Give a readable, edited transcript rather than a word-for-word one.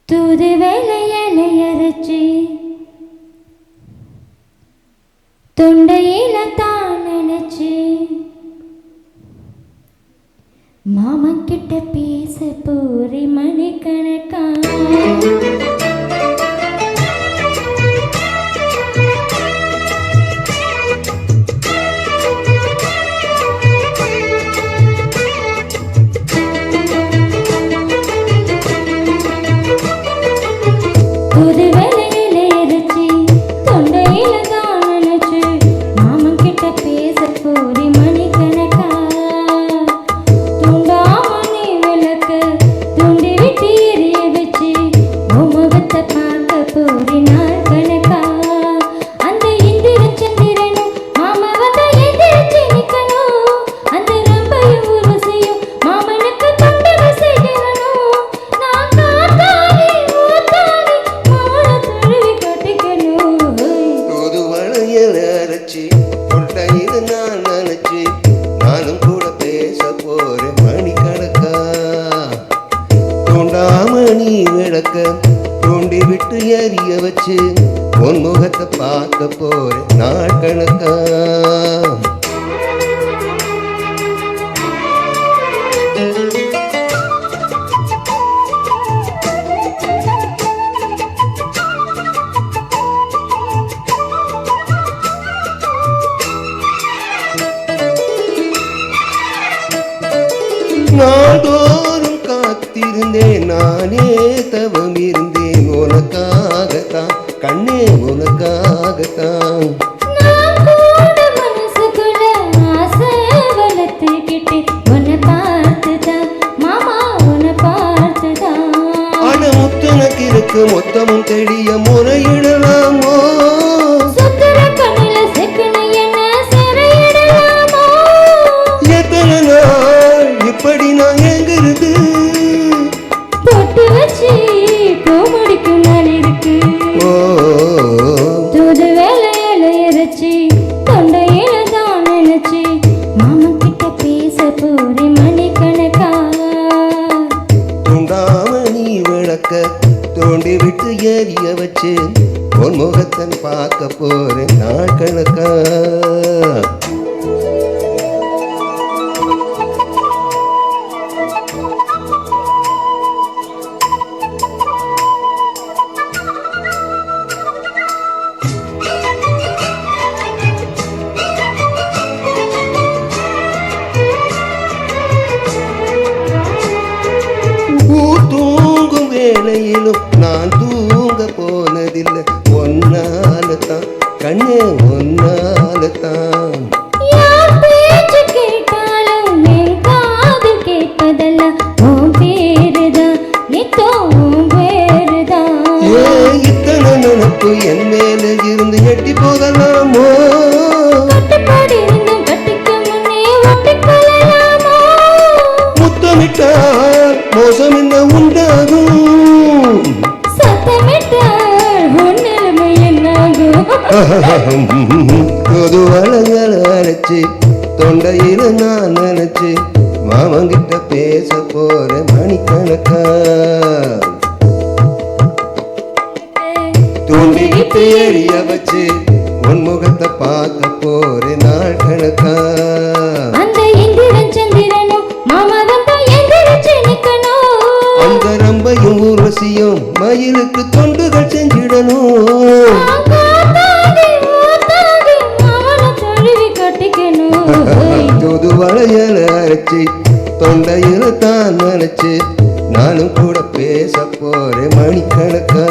தூது வேலையரைச்சி தொண்டையில தான் நினைச்சு மாமன் கிட்ட பேச போறி மணிக்கணக்கா நானும் கூட பேச போறேன் மணிக்கணக்கா தூண்டாமணி விளக்க தூண்டி விட்டு எரிய வச்சு உன் முகத்தை பார்க்க போறேன் நாள் கணக்கா நாள்தோறும் காத்திருந்தேன் நானே தவம் இருந்தேன் உனக்காகத்தான் கண்ணே உனக்காகத்தான் ஆனா முத்தனக்கு இருக்கு மொத்தமும் தெரிய முறையிடலாமோ எத்தனை நாள் இப்படி நான் எங்கிறது போட்டு வச்சு பூமுடிக்கும் நாள் இருக்கு தூது வேலையரைச்சி தொண்டையில தான் நினைச்சு மாமன் கிட்ட பேச போறேன் மணிக்கணக்கா தூண்டாமணி விளக்க தோண்டி விட்டு எரிய வச்சு உன் முகத்தன் பார்க்க போறேன் நாள் கணக்கா தூங்கும் வேளையிலும் நான் தூங்க போனதில்லை ஒன்னால தான் கண்ணே ஒன்னால தான் கேட்டாலும் என் காது கேட்பதல்ல உன் பேருதான் நித்தம் பேருதான் இத்தனை நினைப்பு என் மேல இருந்து எட்டி போகலாமோ கட்டுப்பாடு இருந்தும் கட்டிக்க முன்னே ஒட்டிக்கொள்ளலாமோ முத்தமிட்டால் மோசம் என்ன உண்டாகும் சத்தமிட்டால் உன் நிலைமை என்னாகும் பொது வளங்களை அரைச்சி தொண்டையில நான் நினைச்சு மாமங்கிட்ட பேச போற மணிக்கணக்கா தூண்டிக்கிட்டு எரிய வச்சு உன் முகத்தை பார்க்க போற நாள் கணக்கா அந்த இந்திரன் சந்திரனும் மாமா வந்து எந்திரிச்சு நிக்கணும் அந்த ரம்பையும் ஊர்வசியும் மயிலுக்கு தொண்டுகள் செஞ்சிடணும் தூது வளையல அரைச்சி தொண்டையில தான் நினைச்சு நானும் கூட பேச போறேன் மணிக்கணக்கா